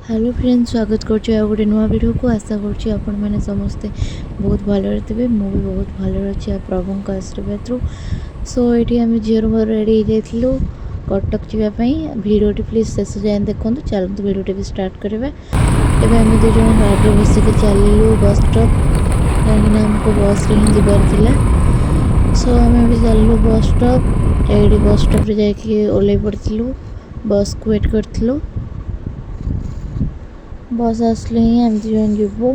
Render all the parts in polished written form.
Hello friends, स्वागत करछी आ गोटे नुआ वीडियो को। आशा करछी आपण माने समस्ते बहुत भलरे थे। मु भी बहुत भलरे अच्छी प्रभु आशीर्वाद रू। सो ये आम झीर मोर रेडी हो जाइलु कटक जावाई। भिडियोटी प्लीज शेष जाए देखो। चलते भिडियोटी भी स्टार्ट करवा। एवं आम दु जन गाड़ी बसिक चलू बस स्टॉप, कहीं आमको बस रे ही जबार थिला। सो आम भी चलू बस स्टॉप। ये बस स्टॉप जाकि ओल्लै पड़ू, बस को वेट करूँ। बस आसले ही आम दुजन जीवु।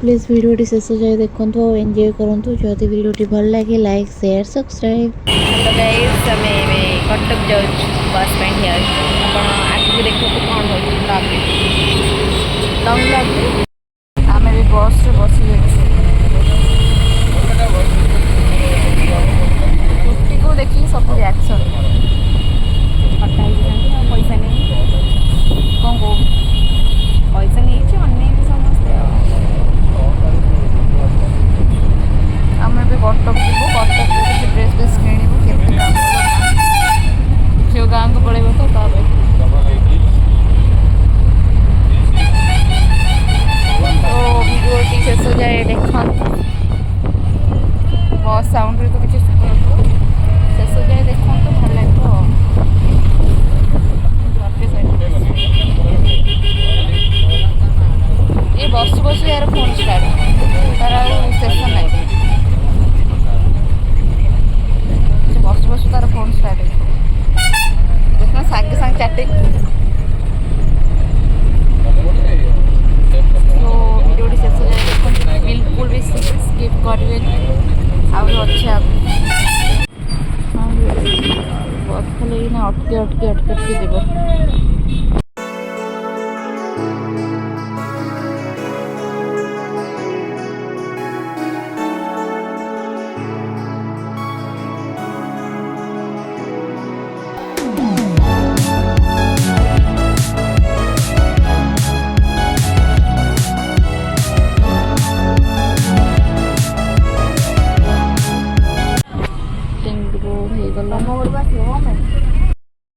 प्लीज भिडियोटी शेष जाए देखो और एंजॉय करूँ। जदि भिडियोटी भल लगे लाइक शेयर सब्सक्राइब। तो गाइस हमें कटक जाऊँ बस स्टैंड हियर अपन आगे देखो कौन हो लॉन्ग ब्लॉग आम भी बस रे बसी छुट्टी को देखिए सब रिएक्शन पैसा नहीं कौन कौ पैसा नहीं समस्ते आम भी कटक जीव। कटक किसी ड्रेस फ्रेस किणु के झील गाँव को पड़े तो भिडियो शेष जाए देखा। बस साउंड तो किसी शेष जाए देखो तो भल लगे। ये बस बस यार फोन स्टार्ट तार स्टेशन ना बस बस तार फोन स्टार्ट देखना सागे सागे चैटिंग। तो वीडियो शेष जाए बिल्कुल भी स्किप करेंगे। अच्छा बस खाली अटके अटके अटके जीव।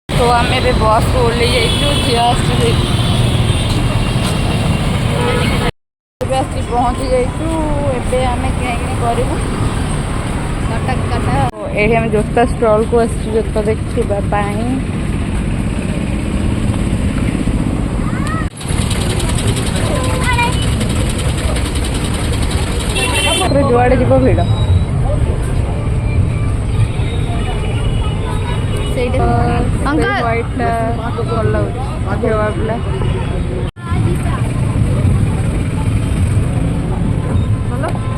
तो आम ए बस को ओल्लै जाइलु झी आस पहुँची जाइलु। एबे आम किणाकिणी करूँ कटक कटा। ये आम जोता स्टॉल को आस जोता देखा जुआड़े जीव भिड़ व्हाइट भल पिला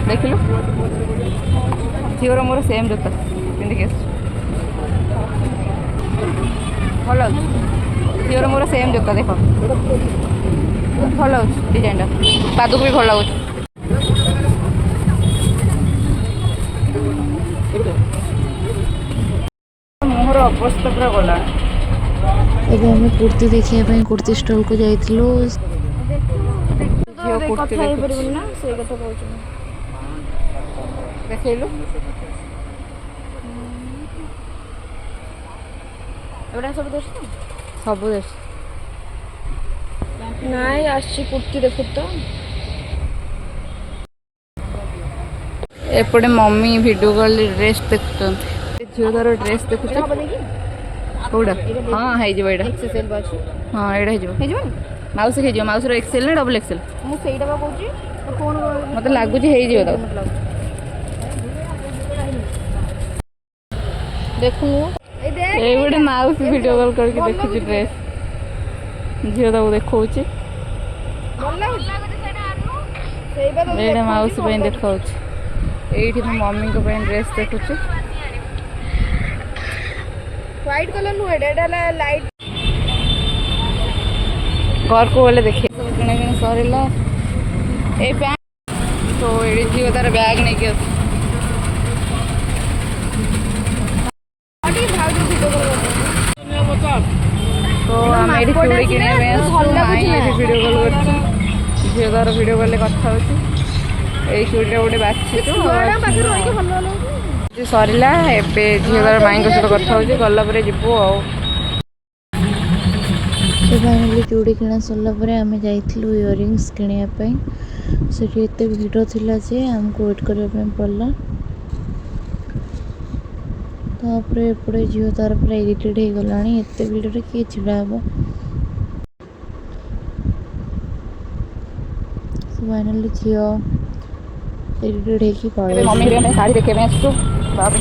देखिलु झीवर मोर सेम जोता पिंधिक भल झीवर मोर सेम जोता देख भल डिजाइन पाद को भी भल लगुच। मुहर अवस्था पूरा गला। एबे हमें कुर्ती देखिए कुर्ती स्टॉल को जाइलु। देखलु सब देश सब देश नाई आसी कुर्ती देखु तो एपटे मम्मी वीडियो कॉल ड्रेस देखु झील तार ड्रेस देखु कौटा हाँ है हाँ ये माउस माउस एक्सेल ना डबल एक्सेल मत लगुच देखु ये गोटे माउस वीडियो कॉल करके देखुची ड्रेस झील ताको देखा माउस देखा ये मम्मी को ड्रेस देखुची व्हाइट कलर नुहे लाइट घर को बोले देखिए किना किना सरला ए पैंट। तो ये झील तार बैग नहीं कि तो आम ये चूड़ी कि वीडियो कॉल कर झील तार वीडियो कॉल कथा ये चूड़ी गोटे बाछी सरला एवं झील तार माई सहित कथा गला जीवु तो फाइनाली चूड़ी किଣା सरला परे आमे जाइथिलु इयरिंग्स किनिया पई सेठी एते भिड़ थिला जे हमको वेट करबा पई पड़ला तापरे एपड़े झियो तार पूरा इरिटेड हो गलानी एते भिड़ रे किए छिड़ा हबो फाइनाली झियो इरिटेड है कि पड़े मम्मी रे मैं साड़ी देखे मैं तो बाप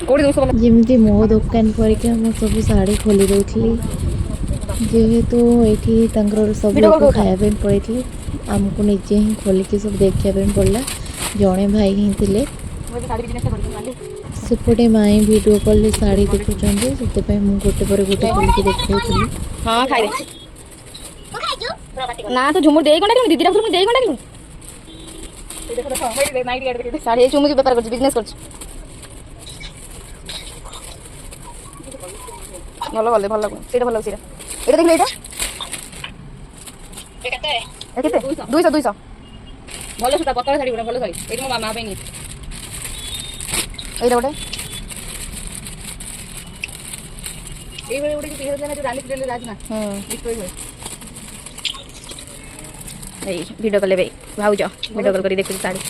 कोड़ी 200 वाला जेमती मो दुकान परिका मो सब साड़ी खोली देइथली जेहेतु एठी तांकर सब लोग खाया पे पड़ेथली हमको निजे ही खोल के सब देखिया पे पड़ला जणे भाई ही थिले सेपटे माई वीडियो कॉल ले साड़ी देखुचंदे सेते पे मु गोटे पर गोटे खोल के देखैथली हां खाइ दे ना तो झुमुर देई कोंडा दीदी रा देई कोंडा देखो देखो मैं नाइट एड करके साड़ी चुमु के व्यापार कर बिजनेस कर ଭଲ ଗଲେ ଭଲ ଲାଗୁ ସେଇଟା ଭଲ ସେଇଟା ଏଇଟା ଦେଖିଲେ ଏଇଟା କେତେ 200 ଭଲ ସୁତା ପତଳା ଶାଢ଼ୀ ଗୁଡ଼ା ଭଲ ଶାଢ଼ୀ ଏଇଟା ମୋ ମାମା ପାଇଁ ଏଇଟା ଗୋଟେ ଏଇଭଳି ଗୋଟେ ପିନ୍ଧି ଦେଲେ ଯୋଉ ରାଲି ପିନ୍ଧଲେ ରାଜ ନା ବିକ୍ରି ହୁଏ ଏଇ ଭିଡ଼ିଓ କଲେ ଭାଇ ଭାଉଜ ଭିଡ଼ିଓ କଲ୍ କରି ଦେଖୁଛି ଶାଢ଼ୀ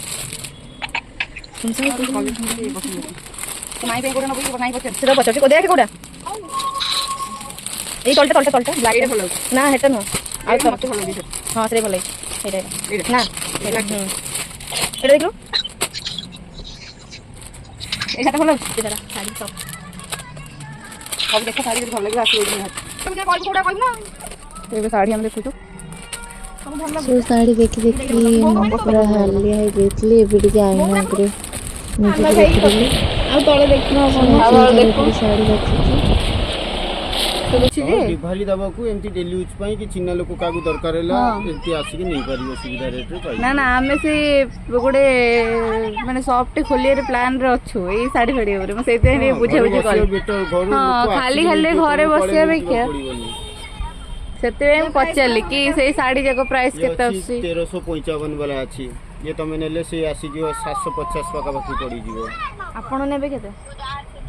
ମାଇଁ ପାଇଁ କୋଉଟା ନବୁ ମାଇଁ ପଚାର ସେଟା ପଚାରୁଛି କୋଉ ଦେଖେ କୋଉଟା এই তলটা তলটা তলটা লাইটে ভালো না এটা না আর সবচেয়ে ভালো দিছে হ্যাঁ সেটাই ভালো এটা না এটা এটা দেখো এটা ভালো এটা শাড়ি সব সব দেখো শাড়ি ভালো লাগে আসে ওই দিন তুমি কল কোডা কই না এই শাড়ি আমরা দেখুছো सो साड़ी देखी देखी पूरा हालिया है जेतली एबडी के आईना आगरे नीचे देखली आ तळे देखना कोन देखो साड़ी देखी दिवाली दबा को एमती डेली यूज पाई कि चिन्ना लोक कागु दरकार हैला एमती आसी कि नहीं परियो सुविधा रेट रे पाई ना ना हमें से गोटे माने शॉप टे खोलिए रे प्लान रे अछु ए साड़ी फाड़ी रे म सेते रे बुझे बुझे कर हां खाली खाली घरे बसिया बेख्या सेते हम पचली कि से साड़ी जको प्राइस केते अछि 1355 वाला अछि ये तमे नेले से आसी जो 750 पाका बाकी पड़ी जीवो आपण नेबे केते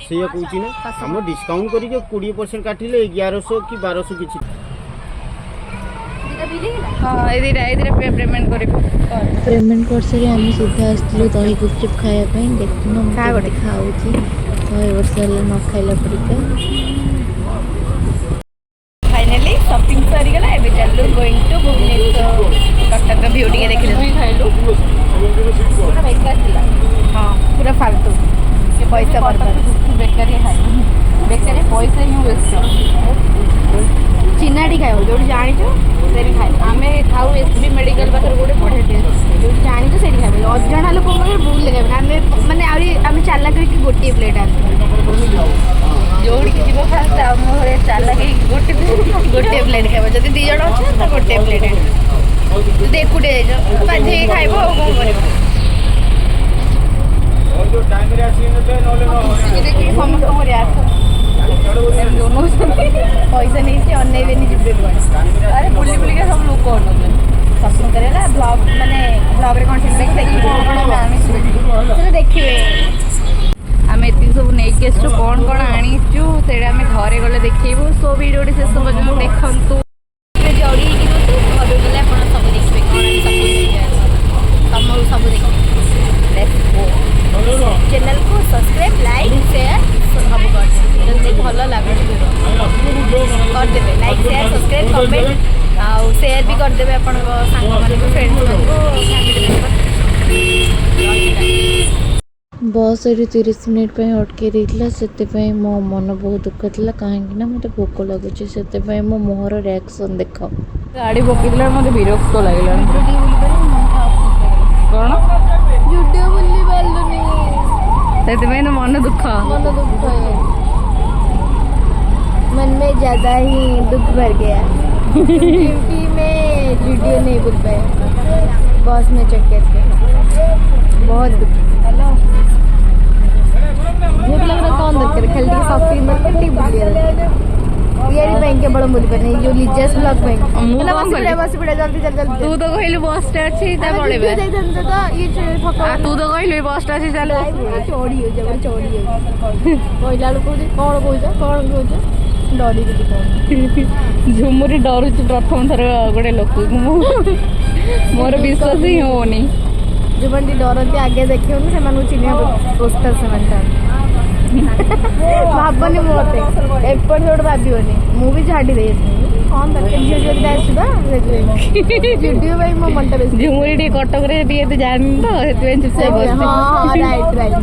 से ये कहूची ना हम डिस्काउंट करी के 20% काटिले 1100 कि 1200 किछि हां एदिरा पेमेंट करी पेमेंट कर सरी हम सीधा आस्तलो दही गुपचुप खाया पे देखनो का गोटे खाउची 100 वर्ष ल न खाइला परिका फाइनली शॉपिंग सरी गला एबे चलू going to Bhubaneswar Cuttack view टिके देखि ले खाइलु पूरा बेकार थिला हां पूरा फालतू के पैसा बर्बाद बेकार ही खाइ बेकार पैसा ही वेस्ट चिनाडी खाइबो जोडी जानि छ सेरी खाइ आमे खाउ एसबी मेडिकल पाखर गोटे पढे टेस्ट जोडी जानि छ सेरी खाइबो अजणा लोक मगर भूल लेबे आमे माने आउरी आमे चाला के गोटे प्लेट आ जोड़ी के जीव फास्ट हम घरे चाला के गोटे प्लेट खाइबो जदी दी जण छ त गोटे प्लेट तू देखुटे जाइजो बाजे खाइबो आ कोन करबो और जो टाइम रे आसी नले नले न देखि समस्त करे आस दोनों पैसा नहीं से अन्य बेनी जिबे अरे बुली बुली के सब लोग कोन सपन करेला ब्लॉग माने ब्लॉग रे कंटेंट देखि चलो देखिए आमे एति सब नै केसु कोन कोन आनीचु सेडा आमे घरे गले देखिबो सो वीडियो डी शेष पर्यंत देखंतु जोड़ी की तो घरे गले आपण सब देखबे कोन सब देखिए लेट्स गो चैनल को सब्सक्राइब लाइक शेयर सब कर दे भल लागो कर देबे लाइक शेयर सब्सक्राइब कमेंट आ शेयर भी कर देबे आपण संग माने फ्रेंड्स को फैमिली मेंबर बस ये 30 मिनट पे अटके रही से मो मन बहुत दुख था कहीं मत भोक लगुच से मो मुहर रिएक्शन देख गाड़ी पकड़ मत विरक्त लगे कौन वीडियो बुली पालुनी से मन दुख मन में ज्यादा ही दुख भर गया क्योंकि मैं वीडियो नहीं बोल पाया बॉस में चक्कर के बहुत दुख भूख लग रहा कौन दरकार खाली शॉपिंग दरकार बुलिया ତିଆରି ପାଇଁ କେବଳ ବୁଲି ପାରିନି ଯୋଉ ଲିଜାସ୍ ବ୍ଲଗ ପାଇଁ ମୁଁ ହେଲା କଣ କଲି? ବସି ପଡେ ଜଲ୍ଦି ଜଲ୍ଦି ତୁ ତ କହିଲୁ ବସ୍ଟା ଅଛି ତା ପଳେଇବା। ଯାଇଥାନ୍ତେ ତ ଇଏ ଫଟୋ ତୁ ତ କହିଲୁ ବସ୍ଟା ଅଛି ଚାଲ। ଚଢି ଯାଉଛି ଆମର ଚଢି ଯାଉଛି କହିଲା ବେଳକୁ କହୁଛି କଣ କହୁଛ ଡରିବି କଣ ଝୁମୁରି ଡରୁଛି ପ୍ରଥମ ଥର ଗୋଟେ ଲୋକକୁ ମୁଁ ମୋର ବିଶ୍ୱାସ ହିଁ ହଉନି। ଯେଉଁମାନେ ଟିକେ ଡରନ୍ତି ଆଗେ ଦେଖିବନି ସେମାନଙ୍କୁ ଚିହ୍ନିବାକୁ ଓସ୍ତାଦ ସେମାନେ ଥାନ୍ତି ଭାବନି ମତେ ଏପଟ ସେପଟ ଭାବିବନି ମୁଁ ବି ଝାଡ଼ି ଦେଇ ଆସିବି କଣ ଦରକାର ଝିଅ ଯଦି ଆସିବା ସେଥିପାଇଁ ଭିଡ଼ିଓ ପାଇଁ ମୋ ମନଟା ବେଶୀ ଝୁମୁରି ଟିକେ କଟକରେ ଟିକେ ଏତେ ଜାଣିନି ତ ସେଥିପାଇଁ ଚୁପଚାପ ହଁ ବସିଛି। ହଁ ରାଇଟ୍ ରାଇଟ୍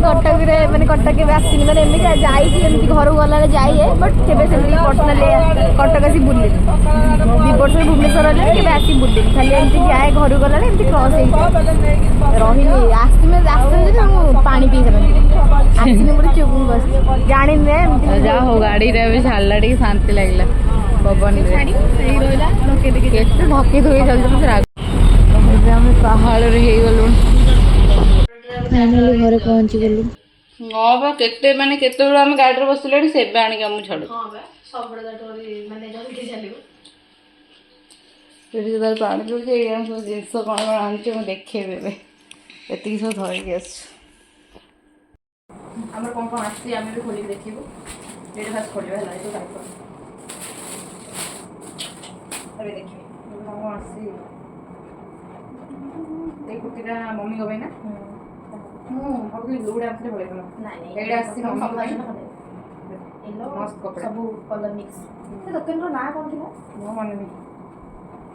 କଟକରେ ମାନେ କଟକ କେବେ ଆସିନି ମାନେ ଏମିତି ଯାଇଛି ଏମିତି ଘରକୁ ଗଲାବେଳେ ଯାଏ ବଟ୍ କେବେ ସେମିତି ପର୍ସନାଲି କଟକ ଆସି ବୁଲିନି 2 ବର୍ଷରେ ଭୁବନେଶ୍ୱର ରହିଲେ କେବେ ଆସି ବୁଲିନି ଖାଲି ଏମିତି ଯାଏ ଘରକୁ ଗଲାବେଳେ ଏମିତି କ୍ରସ୍ ହେଇକି ରହିନି ଆସିଲେ ଯଦି ମୁଁ ପାଣି ପିଇ ସାରନ୍ତି ଆସିନି ଗୋଟେ ଚୁପ୍ ବସିଛି ଜାଣିନି ଏମିତି ଯାହା ହଉ ଗାଡିରେ ଏବେ ଛାଡ଼ିଲା ଟିକେ ଶାନ୍ତି ଲାଗିଲା ପବନରେ। ରହିଲା କେତେ ଧକି ଧୋଇ ଚାଲୁଛି ରାଗ। ଏବେ ଆମେ ପାହାଡ଼ରେ ହେଇଗଲୁଣି। ଫାଇନାଲି ଘରେ ପହଞ୍ଚିଗଲୁ। ହଁ ବା କେତେ ମାନେ କେତେବେଳୁ ଆମେ ଗାଡ଼ିରେ ବସିଲେଣି ସେବେ ଆଣିକି ଆମକୁ ଛାଡ଼ୁ। ସେଠି ଯେତେବେଳେ ପାଣି ପିଉଛି ଏଇ ଆମ ସବୁ ଜିନିଷ କ'ଣ କ'ଣ ଆଣିଛି ମୁଁ ଦେଖେଇବି ଏବେ ଏତିକି ସବୁ ଧରିକି ଆସିଛୁ। ଆମର କ'ଣ କ'ଣ ଆସିଛି ଆମେ ବି ଖୋଲିକି ଦେଖିବୁ। ଏଇଟା ଫାଷ୍ଟ ଖୋଲିବା ହେଲା ଏଇଟା ଟାଇପ ଏବେ ଦେଖିବି କ'ଣ କ'ଣ ଆସିଛି। ଏଇ କୁର୍ତ୍ତୀଟା ମମିଙ୍କ ପାଇଁ ନା ମୁଁ ଭାବୁଥିଲି ବ୍ଲୁଟା ଆସିଲେ ଭଲ ହେଇଥିଲା। ଏଇଟା ଆସିଛି ମମିଙ୍କ ପାଇଁ ମସ୍ତ କପଡ଼ା ସବୁ କଲର ମିକ୍ସ ସେ ଦୋକାନର ନାଁ କ'ଣ ଥିଲା ମୋ ମନେ ନାହିଁ।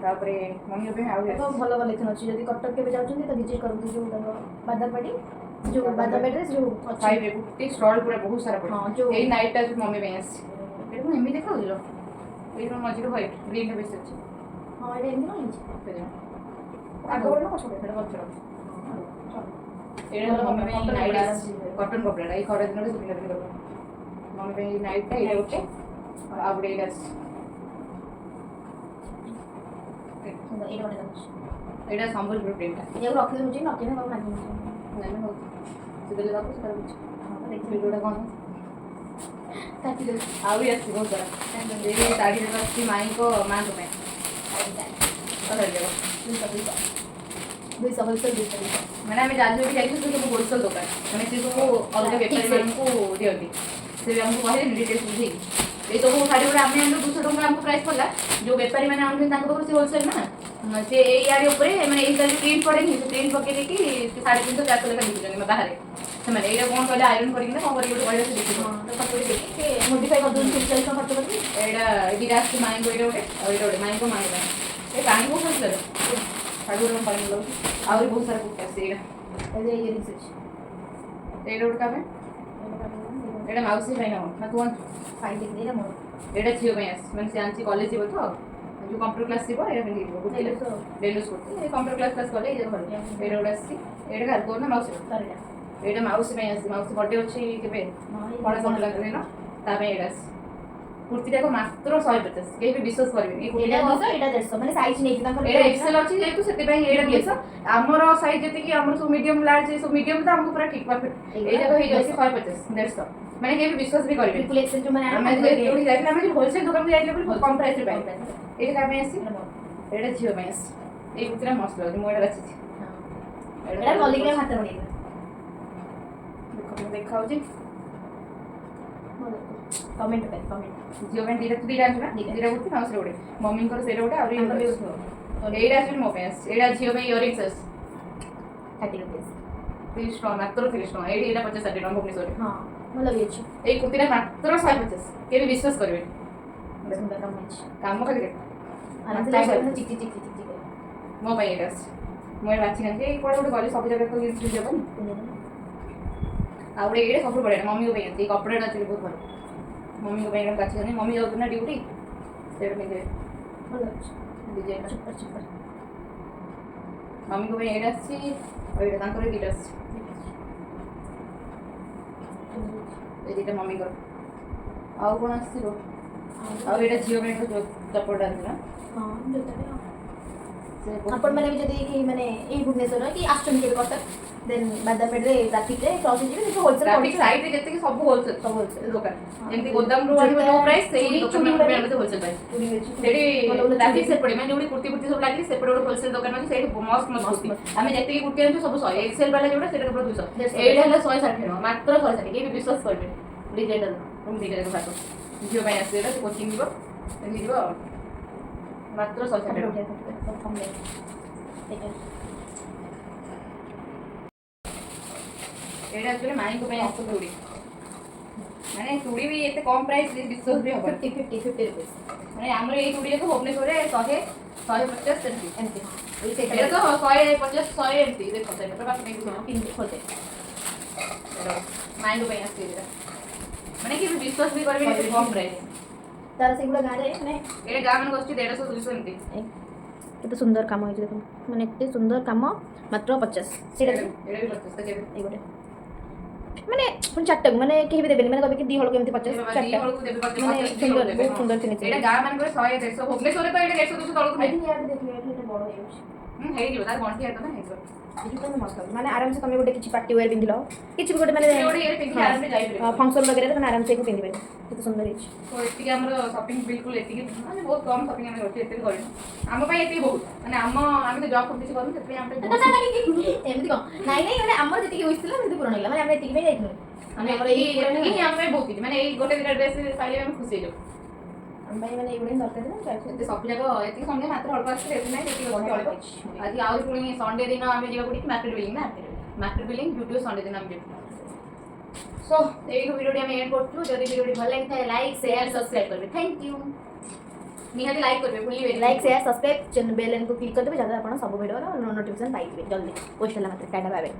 ତାପରେ ମମିଙ୍କ ପାଇଁ ଆଉ ଭଲ କଲେକ୍ସନ ଅଛି ଯଦି କଟକ କେବେ ଯାଉଛନ୍ତି ତ ଭିଜିଟ୍ କରନ୍ତୁ ଯୋଉ ତାଙ୍କ ବାଦାମବାଡ଼ି ଯୋଉ ବାଦାମବାଡ଼ିରେ ଯୋଉ ଅଛି ଖାଇବେ କୁର୍ତ୍ତୀ ଷ୍ଟଲ୍ ପୁରା ବହୁତ ସାରା ପଡ଼ିବ। ହଁ, ଯୋଉ- ଏଇ ନାଇଟଟା ଯୋଉ ମମି ପାଇଁ ଆସିଛି ଏଇଟା ମୁଁ ଏମିତି ଦେଖାଉଥିଲ ଏଇଟା ମଝିରେ ହ୍ୱାଇଟ୍ ଗ୍ରୀନ୍ଟା ବେଶୀ ଅଛି। ହଁ ଏଇଟା ଏମିତି କ'ଣ ହେଇଛି ଆଗ ପଟେ ନା ପଛ ପଟେ ସେଇଟା ପଛରେ ଅଛି। ଏଇଟା ହେଲା ମମି ପାଇଁ ନାଇଟ୍ ଆସିଛି କଟନ୍ କପଡ଼ାଟା ଏଇ ଖରା ଦିନରେ ପିନ୍ଧା ପିନ୍ଧି କରିବ। ମମି ପାଇଁ ନାଇଟ୍ଟା ଏଇଟା ଗୋଟେ ଆଉ ଗୋଟେ ଏଇଟା ଆସିଛି। ଏଇଟା ସମ୍ବଲପୁର ପ୍ରିଣ୍ଟଟା ଏହାକୁ ରଖିଦେଉଛି ନକିନା ତାକୁ ମାଗି ନାଇଁ ହଉ ସେ ଦେଲେ ତାକୁ ସେଟା ବୁଝ ଭିଡ଼ିଓଟା କ'ଣ କାଟି ଦେଉଛି ଆହୁରି ଆସିଛି ବହୁତ ସାରା। ଏଇ ଶାଢ଼ୀରେ ଆସିଛି ମାଙ୍କ ମାଙ୍କ ପାଇଁ ଦୁଇଶହ ହୋଲସେଲ୍ 200 ମାନେ ଆମେ ଯାହା ଯୋଉଠି ଯାଇଛୁ ସେ ସବୁ ହୋଲସେଲ୍ ଦୋକାନ ମାନେ ସେ ସବୁ ଅଲଗା ବେପାରୀମାନଙ୍କୁ ଦିଅନ୍ତି। ସେ ବି ଆମକୁ କହିଲେ ଡିଟେଲ୍ସ ବୁଝେଇକି ଏଇ ସବୁ ଶାଢ଼ୀ ଗୁଡ଼ା ଆମେ ଆଣିଲୁ 200 ଟଙ୍କା ଆମକୁ ପ୍ରାଇସ୍ ପଡ଼ିଲା। ଯେଉଁ ବେପାରୀମାନେ ଆଣୁଛନ୍ତି ତାଙ୍କ ପାଖରୁ ସେ ହୋଲସେଲ୍ ନା ସେ ଏଇ ୟାରି ଉପରେ ମାନେ ଏଇ ଶାଢ଼ୀ ପ୍ରିଣ୍ଟ ପଡ଼େନି ସେ ପ୍ରିଣ୍ଟ ପକେଇ ଦେଇକି ସେ 350 400 ଲେଖା ବିକୁଛନ୍ତି ବାହାରେ। ସେମାନେ ଏଇଟା କ'ଣ କହିଲେ ଆଇରନ୍ କରିକିନା କ'ଣ କରିକି ଗୋଟେ କହିଲେ ସେ ବିକୁଛନ୍ତି ମୋଡ଼ିଫାଇ କରିଦେଉଛି 40 ଟଙ୍କା ଖର୍ଚ୍ଚ କରିକି ଏଇଟା ଏଇଟା ଆସିଛି ମାଇଙ୍କ ଏଇଟା ଗୋଟେ ଆଉ ଏଇଟା ଗୋଟେ ମାଇଙ୍କ ମାଙ୍କ ପାଇଁ ଏ ପାଣି ବହୁତ ଆସିଲା ଶାଢ଼ୀ ଗୁଡ଼ା ପାଣି ଲାଗୁଛି ଆହୁରି ବହୁତ ସାରା କୁର୍ତ୍ତି ଆସିଛି ଏଇଟା ଇୟରିଂସ୍ ଅଛି ଏଇଟା ଗୋଟେ କାମ ଏଇଟା ମାଉସୀ ପାଇଁ ନା ନା ତୁ ଆଣିଛୁ ଫାଇଲ୍ ଏଇଟା ମୋର ଏଇଟା ଝିଅ ପାଇଁ ଆସିଛି ମାନେ ସେ ଆଣିଛି କଲେଜ ଯିବ ତ ଯେଉଁ କମ୍ପ୍ୟୁଟର କ୍ଲାସ୍ ଯିବ ଏଇଟା ପିନ୍ଧିକି ଯିବ କୁର୍ତ୍ତି ଡେଲୁସ୍ କୁର୍ତ୍ତି ଏ କମ୍ପ୍ୟୁଟର କ୍ଲାସ୍ କଲେ ଏଇ ଭଲ ଏଇଟା ଗୋଟେ ଆସିଛି ଏଇଟା କାହାର ତୋର ନା ମାଉସୀ ଏଇଟା ମାଉସୀ ପାଇଁ ଆସିଛି ମାଉସୀ ବର୍ଥଡେ ଅଛି କେବେ କ'ଣ ଭଲ ଦିନ ତା ପାଇଁ ଏଇଟା ଆସିଛି କୁର୍ତ୍ତୀଟାକୁ ମାତ୍ର 150 କେହି ବି ବିଶ୍ୱାସ କରିବେନି ଏଇଟା 200 ଏଇଟା 150 ମାନେ ସାଇଜ୍ ନେଇକି ତାଙ୍କର ଏଇଟା ଏକ୍ସେଲ୍ ଅଛି ଯେହେତୁ ସେଥିପାଇଁ ଏଇଟା 200 ଆମର ସାଇଜ୍ ଯେତିକି ଆମର ସବୁ ମିଡ଼ିୟମ୍ ଲାର୍ଜ ଏ ସବୁ ମିଡ଼ିୟମ୍ ତ ଆମକୁ ପୁରା ଠିକ୍ ପରଫେକ୍ଟ ଏଇ ଯାକ ହେଇଯାଉଛି 150 150 ମାନେ କେହି ବି ବିଶ୍ୱାସ ବି କରିବେନି। ଟ୍ରିପଲ୍ ଏକ୍ସେଲ୍ ଯୋଉମାନେ ଆମେ ଯୋଉଠି ଯାଇଥିଲେ ଆମେ ଯୋଉ ହୋଲସେଲ୍ ଦୋକାନକୁ ଯାଇଥିଲେ ବୋଲି ବହୁତ କମ୍ ପ୍ରାଇସ୍ରେ ପାଇଲେ ଏଇଟା କାହା ପାଇଁ ଆସିଛି ଏଇଟା ଝିଅ ପାଇଁ ଆସିଛି ଏଇ କୁର୍ତ୍ତୀଟା ମସ୍ତ ଲାଗୁଛି ମୁଁ ଏଇଟା ବାଛିଛି ଏଇଟା ମଲ୍ଲିକା ହାତ ବନେଇଥିଲା ଦେଖାଉଛି କମେଣ୍ଟ ପାଇଁ କମେଣ୍ଟ ଝିଅ ପାଇଁ ଦୁଇଟା ଆଣିଛୁ ନା ଦୁଇଟା କୁର୍ତ୍ତୀ ମାଉସୀର ଗୋଟେ ମମିଙ୍କର ସେଇଟା ଗୋଟେ ଆହୁରି ଏଇଟା ଆସିବି ମୋ ପାଇଁ ଆସିଛି ଏଇଟା ଝିଅ ପାଇଁ ଇୟରିଂସ୍ ଆସିଛି 30 rupees 30 ଟଙ୍କା ମାତ୍ର 30 ଟଙ୍କା ଏଇଠି ଏଇଟା 50 60 ଟଙ୍କା ଭୁବନେଶ୍ୱରରେ ହଁ ଭଲ ବି ଅଛି ଏଇ କୁର୍ତ୍ତୀଟା ମାତ୍ର 150 କେବେ ବିଶ୍ୱାସ କରିବେନି ସୁନ୍ଦର କାମ ଅଛି କାମ ଖାଲି ଦେଖ ଆରାମସେ ଚିକ୍ ଚିକ୍ ଚିକ୍ ଚିକ୍ ଚିକ୍ ମୋ ପାଇଁ ଏଇଟା ଆସିଛି ମୁଁ ଏଇଟା ବାଛି ନାହିଁ ଏଇ କୁଆଡ଼େ ଗୋଟେ ଗଲି ସବୁ ଜାଗାରେ ତ ୟୁଜ୍ ଯିବନି ଆଉ ଗୋଟେ ଏଇଟା ସବୁଠୁ ବଢ଼ିଆ ମମିଙ୍କ ପାଇଁ ଆସିଛି ଏଇ କପଡ଼ାଟା ଅଛି ବହୁତ ଭଲ ମମିଙ୍କ ପାଇଁ ଏଇଟା ବାଛିଛନ୍ତି ମମି ଯାଉଛନ୍ତି ନା ଡ୍ୟୁଟି ସେଇଟା ପିନ୍ଧିବେ ଭଲ ଅଛି ଡିଜାଇନ୍ ସୁପର ସୁପର ମମିଙ୍କ ପାଇଁ ଏଇଟା ଆସିଛି ଆଉ ଏଇଟା ତାଙ୍କର ଦୁଇଟା ଆସିଛି এই দুইটা মমিଙ୍କର ଆଉ କ'ଣ ଆସିବ ଆଉ ଏଇଟା ଝିଅ ପାଇଁ ଚପଲଟା ଅଛି ନା ହଁ ଯୋଉଟା ଆପଣ ମାନେ ବି ଯଦି କି ମାନେ ଏଇ ଭୁବନେଶ୍ୱର କି ଆସୁଛନ୍ତି କେବେ କଟକ ଦେନ୍ ବାଦାମବାଡ଼ିରେ ଟ୍ରାଫିକରେ କ୍ରସ୍ ହେଇଯିବେ ସେଠି ହୋଲସେଲ୍ ଟ୍ରାଫିକ ସାଇଡରେ ଯେତିକି ସବୁ ହୋଲସେଲ ସବୁ wholesale। ଦୋକାନ ହଁ। ଯେମିତି ଗୋଦାମରୁ ଆଣିବ ଯୋଉ ପ୍ରାଇସ୍ ସେଇ ଦୋକାନ ବି ଆଣିବ ହୋଲସେଲ ପ୍ରାଇସ୍ ସେଠି ଟ୍ରାଫିକ ସେପଟେ ମାନେ ଯୋଉଠି କୁର୍ତ୍ତି ଫୁର୍ତ୍ତି ସବୁ ଲାଗିଛି ସେପଟେ ଗୋଟେ ହୋଲସେଲ ଦୋକାନ ଅଛି ସେଇଠି ମସ୍ତ ମସ୍ତ କୁର୍ତ୍ତି ଆମେ ଯେତିକି କୁର୍ତ୍ତି ଆଣିଛୁ ସବୁ 100 ଏକ୍ସେଲ ବାଲା ଯୋଉଟା ସେଟା କେବଳ 200 ଏଇଟା ହେଲା 160 ଟଙ୍କା ମାତ୍ର 160 କେହି ବି ବିଶ୍ୱାସ କରିବେନି ଡିଜାଇନର ମୁଁ ଦିଟା ଯାକ ଫାଟ ଝିଅ ପାଇଁ ଆସିଥିଲା ସେ କୋଚିଂ ଯିବ ଏମିତି ଯିବ ମାତ୍ର 160 ଟଙ୍କା ଏଇଟା ଆକ୍ଚୁଆଲି ମାଇଙ୍କ ପାଇଁ ଆସିବ ଚୁଡ଼ି ମାନେ ଚୁଡ଼ି ବି ଏତେ କମ୍ ପ୍ରାଇସ୍ ବିଶ୍ୱାସ ବି ହବନି 50 rupees ମାନେ ଆମର ଏଇ ଚୁଡ଼ି ଯାକ ଭୁବନେଶ୍ୱରରେ 100 150 ସେମିତି ଏମିତି ଏଇ ଏଇଟା ତ 150 100 ଏମିତି ଦେଖ ସେଇଟା ତ ବାକି ନେଇକି କିଣିକି ଖୋଜେ ମାଇଙ୍କ ପାଇଁ ଆସିଛି ଏଇଟା ମାନେ କି ବିଶ୍ୱାସ ବି କରିବେନି ଏତେ କମ୍ ପ୍ରାଇସ୍ ତାର ସେଗୁଡ଼ା ଗାଁରେ ମାନେ ଏଇଟା ଗାଁ ମାନଙ୍କୁ ଆସୁଛି 150 200 ଏମିତି କେତେ ସୁନ୍ଦର କାମ ହେଇଛି ଦେଖନ୍ତୁ ମାନେ ଏତେ ସୁନ୍ଦର କାମ ମାତ୍ର 50 ସେଇଟା ଏଇଟା ବି 50 ତ କେବେ ଏଇ ଗୋଟେ ମାନେ ପୁଣି ଚାରିଟାକୁ ମାନେ କେହି ବି ଦେବେନି ମାନେ କହିବେ କି 2 ହଳକୁ ଏମିତି 50 ଦି ଚାରିଟା ହଳକୁ ଦେବେ ମାନେ ସୁନ୍ଦର ବହୁତ ସୁନ୍ଦର ଫିନିଶିଂ ଏଇଟା ଗାଁ ମାନଙ୍କରେ 100 150 ଭୁବନେଶ୍ୱରରେ ତ ଏଇଟା 150 200 ତଳକୁ ଆଇ ନାହିଁ ଥିଙ୍କ ୟାର ଦେଖିବେ ଏଇଟା ବଡ଼ ହେଇଯାଉଛି ହେଇଯିବ ତାର ଗଣ୍ଠି ହାତ ନା ହେଇଯିବ ଏଇଟା ତ ମସ୍ତ ଲାଗୁଛି ମାନେ ଆରାମସେ ତମେ ଗୋଟେ କିଛି ପାର୍ଟି ୱେର ପିନ୍ଧିଲ କିଛି ବି ଗୋଟେ ମାନେ କିଛି ଗୋଟେ ଇଏରେ ପିନ୍ଧିକି ଆରାମରେ ଯାଇପାରିବ। ଫଙ୍କସନ୍ ବଗେରାରେ ତମେ ଆରାମସେ ଏକୁ ପିନ୍ଧିପାରିବ କେତେ ସୁନ୍ଦର ହେଇଛି ତ ଏତିକି ଆମର ସପିଂ ବିଲକୁଲ ଏତିକି ମାନେ ବହୁତ କମ୍ ସପିଂ ଆମେ କରୁଛୁ ଏତେ ବି କରିନୁ ଆମ ପାଇଁ ଏତିକି ବହୁତ ମାନେ ଆମେ ତ ଜବ୍ କିଛି କରୁନୁ ସେଥିପାଇଁ ଆମ ପାଇଁ ବହୁତ ଏମିତି କଣ ନାଇଁ ନାଇଁ ମାନେ ଆମର ଯେତିକି ୱିଶ୍ ଥିଲା ସେମିତି ପୂରଣ ହେଇଗଲା ମାନେ ଆମେ ଏତିକି ପାଇଁ ଯାଇଥିଲୁ ମାନେ ଆମର ଏତିକି ହିଁ ଆମ ପାଇଁ ବହୁତ କିଛି ମାନେ ଏଇ ଗୋଟେ ଦିଟା ଡ୍ରେସ୍ ପାଇଲେ ଆମେ ଖୁସି ହେଇଯାଉ ଆମ ପାଇଁ ମାନେ ଏଇଗୁଡ଼ା ହିଁ ଦରକାର ଥିଲା ଏତେ ସବୁ ଯାକ ଏତିକି ସନ୍ଧ୍ୟା ମାତ୍ର ଅଳ୍ପ ଆସିଥିଲେ ଏତେ ନାହିଁ ସେତିକି ଅଛି ଚଳିବ ଆଜି ଆହୁରି ପୁଣି ସଣ୍ଡେ ଦିନ ଆମେ ଯିବା କୋଉଠି ମାର୍କେଟ ବିଲିଂ ନା ମାର୍କେଟ ବିଲିଂ ଜୁଡ଼ିଓ ସଣ୍ଡେ ଦିନ ଆମେ ଯିବୁ ସୋ ଏଇଠୁ ଭିଡ଼ିଓଟି ଆମେ ଏଣ୍ଡ କରୁଛୁ ଯଦି ଭିଡ଼ିଓଟି ଭଲ ଲାଗିଥାଏ ଲାଇକ୍ ସେୟାର ସବସ୍କ୍ରାଇବ୍ କରିବେ ଥ୍ୟାଙ୍କ ୟୁ ନିହାତି ଲାଇକ୍ କରିବେ ଭୁଲିବେନି ଲାଇକ୍ ସେୟାର ସବସ୍କ୍ରାଇବ୍ ବେଲ୍ ଆଇକନ୍କୁ କ୍ଲିକ୍ କରିଦେବେ ଯାହାଦ୍ୱାରା ଆପଣ ସବୁ ଭିଡ଼ିଓର ନୋଟିଫିକେସନ୍ ପାଇଯିବେ ଜଲ୍ଦି ପୋଷ୍ଟ ହେଲା ମାତ୍ରେ ଟାଟା ବାଏ ବାଏ